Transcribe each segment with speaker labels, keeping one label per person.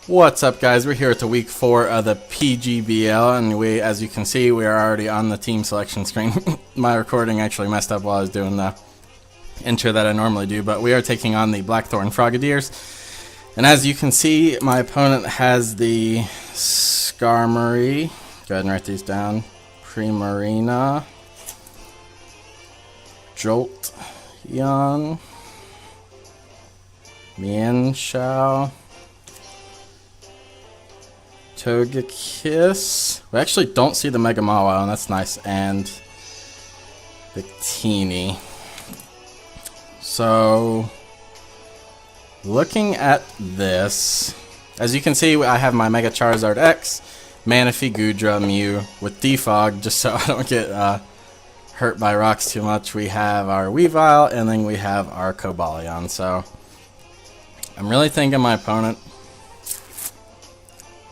Speaker 1: What's up, guys? We're here at the week 4 of the PGBL, and as you can see, we are already on the team selection screen. My recording actually messed up while I was doing the intro that I normally do, but we are taking on the Blackthorn Frogadiers. And as you can see, my opponent has the Skarmory. Go ahead and write these down. Primarina, Jolteon, Mienshao, Togekiss. We actually don't see the Mega Mawile, and that's nice. And Victini. So, looking at this, as you can see, I have my Mega Charizard X, Manaphy, Goodra, Mew with Defog, just so I don't get hurt by rocks too much. We have our Weavile, and then we have our Cobalion. So, I'm really thinking my opponent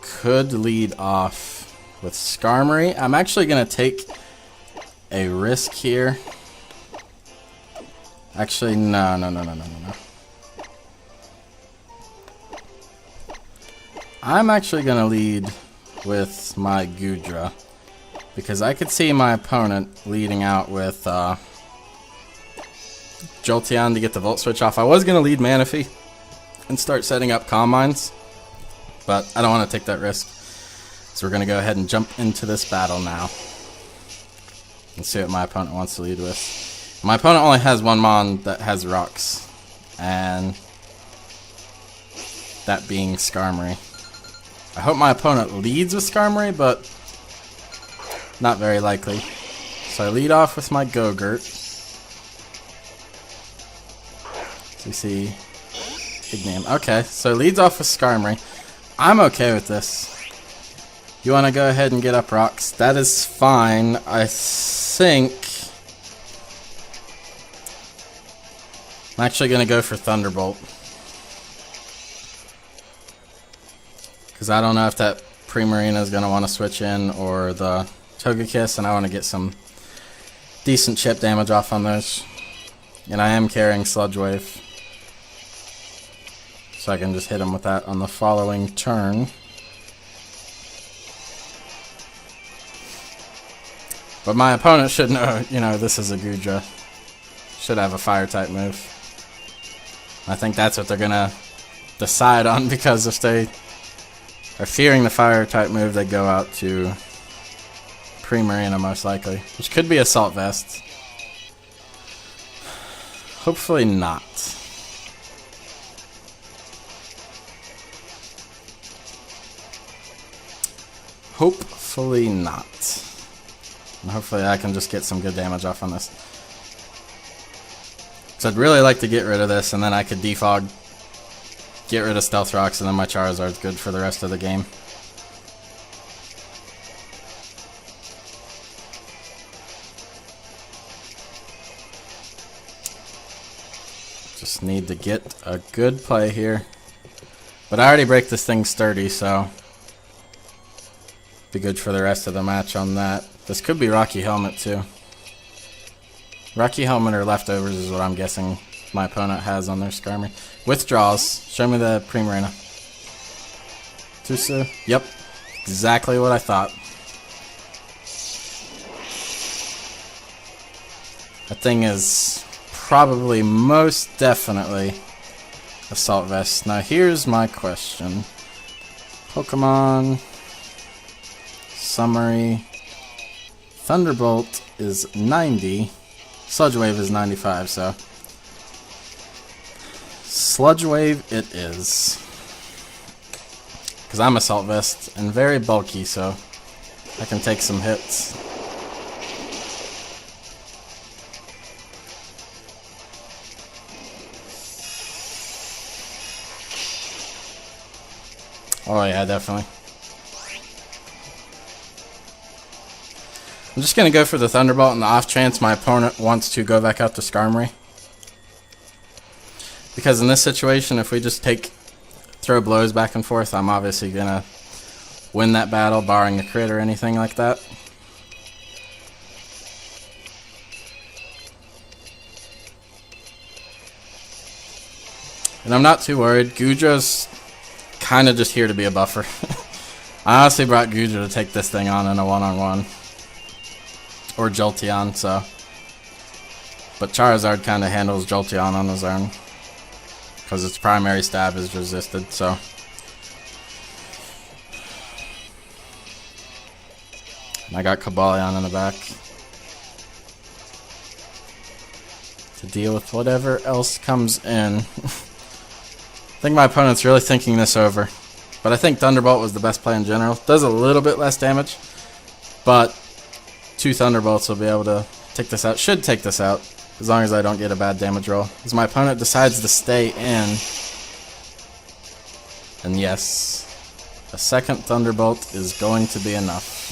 Speaker 1: could lead off with Skarmory. I'm actually going to take a risk here. Actually, no. I'm actually going to lead with my Goodra, because I could see my opponent leading out with Jolteon to get the Volt Switch off. I was going to lead Manaphy and start setting up Calm Minds, but I don't want to take that risk. So we're going to go ahead and jump into this battle now and see what my opponent wants to lead with. My opponent only has one Mon that has rocks, and that being Skarmory. I hope my opponent leads with Skarmory, but not very likely. So I lead off with my Gogurt. So you see Ingenium. Okay, so leads off with Skarmory. I'm okay with this. You want to go ahead and get up rocks? That is fine. I think I'm actually going to go for Thunderbolt, because I don't know if that Primarina is going to want to switch in, or the Togekiss, and I want to get some decent chip damage off on those. And I am carrying Sludge Wave, so I can just hit him with that on the following turn. But my opponent should know, this is a Goodra. Should have a fire type move. I think that's what they're going to decide on, because if they are fearing the fire type move, they go out to Primarina most likely, which could be Assault Vest. Hopefully not. Hopefully not. And hopefully I can just get some good damage off on this. So I'd really like to get rid of this, and then I could defog, get rid of Stealth Rocks, and then my Charizard's good for the rest of the game. Just need to get a good play here. But I already break this thing sturdy, so be good for the rest of the match on that. This could be Rocky Helmet too. Rocky Helmet or Leftovers is what I'm guessing my opponent has on their Skarmory. Withdraws. Show me the Primarina. Tsuyu. Yep. Exactly what I thought. That thing is probably most definitely Assault Vest. Now here's my question. Pokemon summary. Thunderbolt is 90. Sludge Wave is 95, so Sludge Wave it is. Because I'm Assault Vest and very bulky, so I can take some hits. Oh yeah, definitely. I'm just going to go for the Thunderbolt in the off chance my opponent wants to go back out to Skarmory. Because in this situation, if we just throw blows back and forth, I'm obviously going to win that battle, barring a crit or anything like that. And I'm not too worried. Goodra's kind of just here to be a buffer. I honestly brought Gogurt to take this thing on in a one-on-one. Or Jolteon, so. But Charizard kind of handles Jolteon on his own. Because its primary stab is resisted, so. And I got Cobalion in the back. To deal with whatever else comes in. I think my opponent's really thinking this over. But I think Thunderbolt was the best play in general. Does a little bit less damage. But 2 Thunderbolts will be able to take this out. Should take this out. As long as I don't get a bad damage roll. As my opponent decides to stay in. And yes. A second Thunderbolt is going to be enough.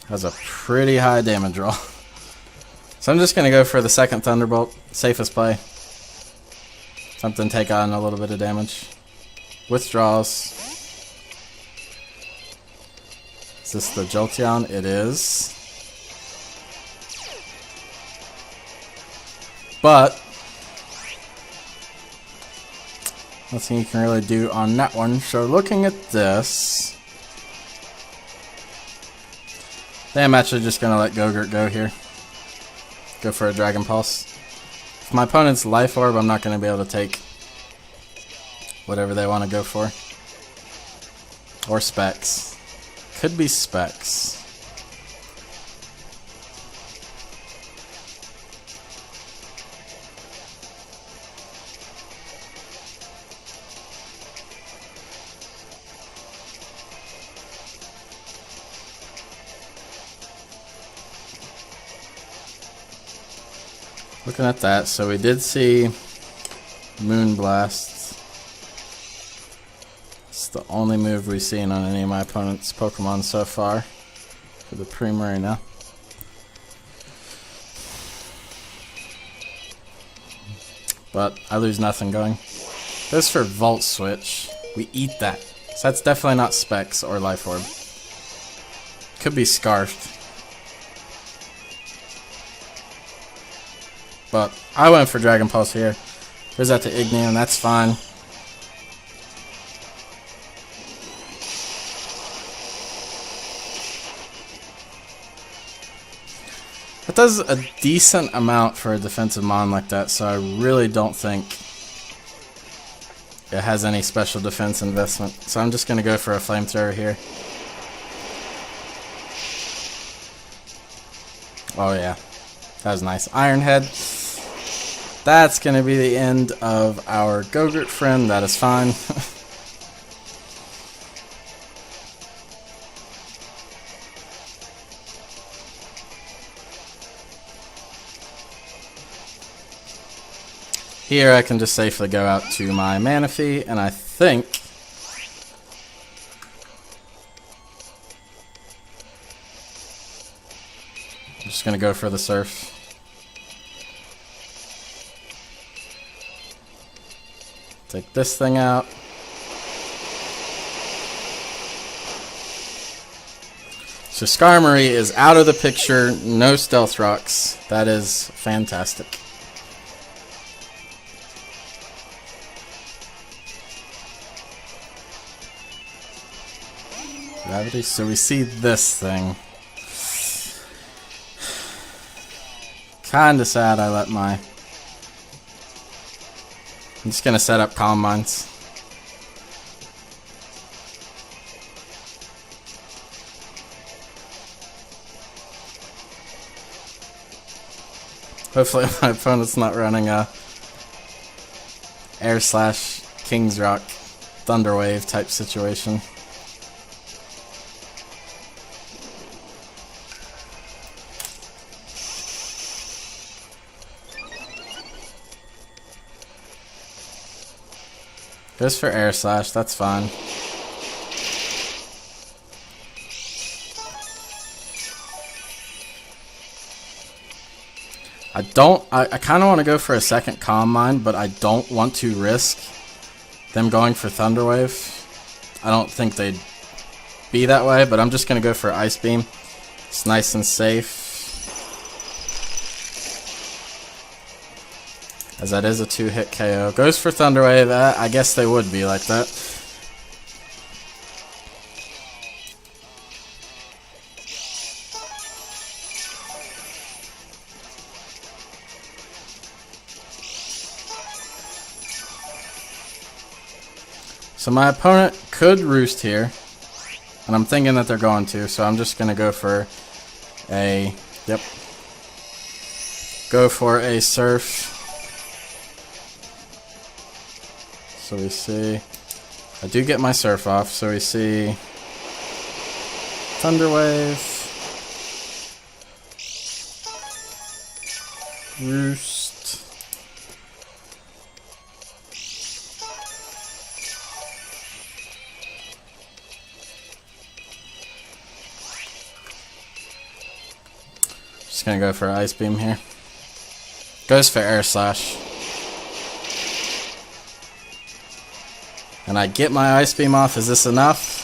Speaker 1: Has a pretty high damage roll. So I'm just going to go for the second Thunderbolt. Safest play. Something take on a little bit of damage. Withdraws. Is this the Jolteon? It is. But nothing you can really do on that one. So looking at this, I think I'm actually just going to let Gogurt go here. Go for a Dragon Pulse. If my opponent's Life Orb, I'm not going to be able to take whatever they want to go for. Or Specs. Could be Specs. Looking at that, so we did see Moonblast. It's the only move we've seen on any of my opponent's Pokemon so far for the Primarina. But I lose nothing going. Goes for Volt Switch. We eat that. So that's definitely not Specs or Life Orb. Could be Scarfed. But I went for Dragon Pulse here. Goes out to Ingenium, that's fine. That does a decent amount for a defensive mon like that, so I really don't think it has any special defense investment. So I'm just going to go for a Flamethrower here. Oh yeah, that was nice. Iron Head. That's going to be the end of our Gogurt friend. That is fine. Here I can just safely go out to my Manaphy, and I think I'm just going to go for the Surf. Take this thing out. So Skarmory is out of the picture. No Stealth Rocks. That is fantastic. Uravity. So we see this thing. Kinda sad I let my... I'm just gonna set up Calm Minds. Hopefully my opponent's not running a Air Slash King's Rock Thunder Wave type situation. Goes for Air Slash, that's fine. I kind of want to go for a second Calm Mind, but I don't want to risk them going for Thunder Wave. I don't think they'd be that way, but I'm just going to go for Ice Beam. It's nice and safe. as that is a 2-hit KO. Goes for Thunder Wave. I guess they would be like that. So my opponent could roost here, and I'm thinking that they're going to, so I'm just going to go for a, go for a Surf. So we see, I do get my Surf off, so we see Thunder Wave, Roost. Just gonna go for Ice Beam here. Goes for Air Slash. And I get my Ice Beam off. Is this enough?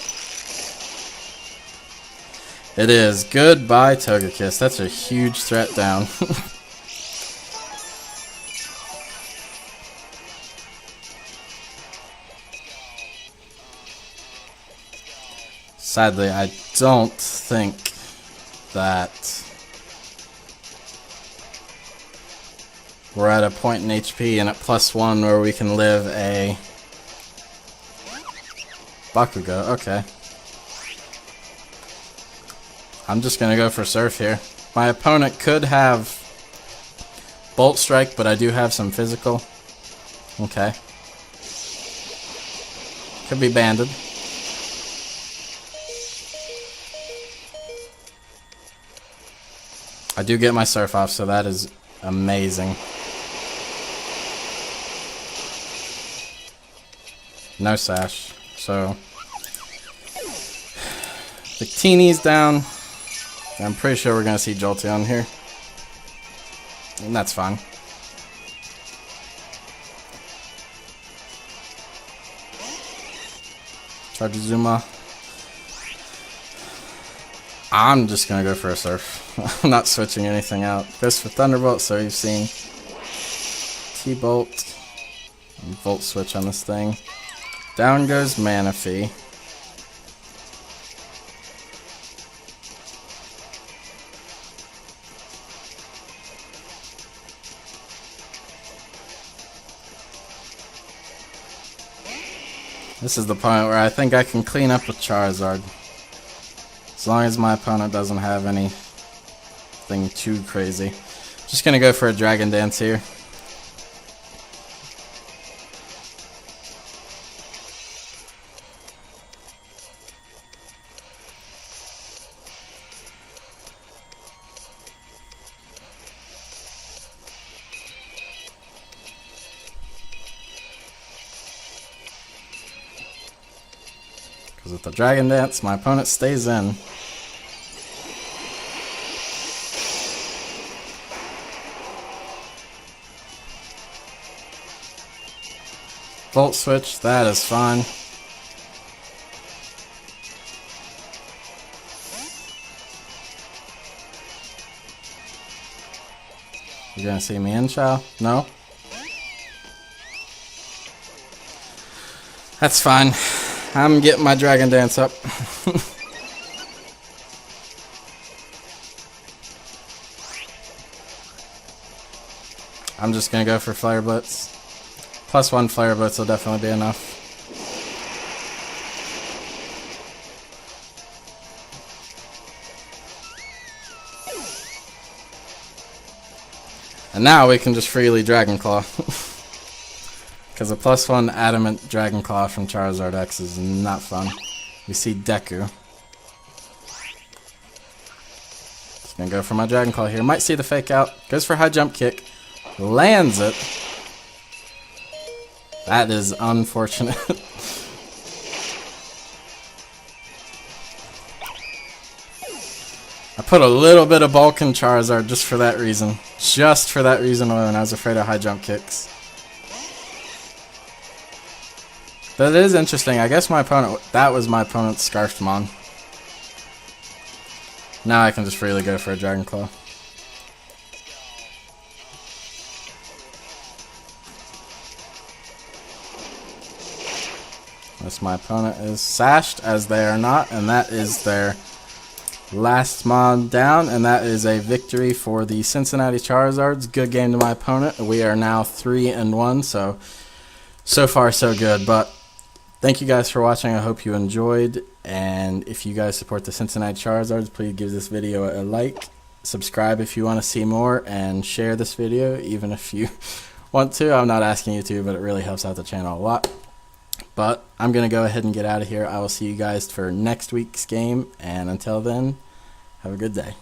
Speaker 1: It is. Goodbye, Togekiss. That's a huge threat down. Sadly, I don't think that we're at a point in HP and at +1 where we can live a Bakugou. Okay. I'm just gonna go for Surf here. My opponent could have Bolt Strike, but I do have some physical. Okay. Could be banded. I do get my Surf off, so that is amazing. No Sash. So the Teeny's down. I'm pretty sure we're gonna see Jolteon here. And that's fine. Chargezuma. I'm just gonna go for a Surf. I'm not switching anything out. Goes for Thunderbolt, so you've seen T-Bolt. And Volt Switch on this thing. Down goes Manaphy. This is the point where I think I can clean up with Charizard. As long as my opponent doesn't have anything too crazy. Just gonna go for a Dragon Dance here. Because with the Dragon Dance, my opponent stays in. Volt Switch, that is fine. You gonna see me in, Chow? No? That's fine. I'm getting my Dragon Dance up. I'm just gonna go for Flare Blitz. +1 Flare Blitz will definitely be enough. And now we can just freely Dragon Claw. Because a +1 Adamant Dragon Claw from Charizard X is not fun. We see Deku. Just gonna go for my Dragon Claw here. Might see the fake out. Goes for High Jump Kick. Lands it. That is unfortunate. I put a little bit of bulk in Charizard just for that reason. Just for that reason alone. I was afraid of High Jump Kicks. But it is interesting. I guess my opponent, that was my opponent's Scarfmon. Now I can just freely go for a Dragon Claw. Unless my opponent is sashed, as they are not, and that is their last mod down, and that is a victory for the Cincinnati Charizards. Good game to my opponent. We are now 3-1, so far so good. But thank you guys for watching. I hope you enjoyed, and if you guys support the Cincinnati Charizards, please give this video a like, subscribe if you want to see more, and share this video even if you want to. I'm not asking you to, but it really helps out the channel a lot. But I'm going to go ahead and get out of here. I will see you guys for next week's game, and until then, have a good day.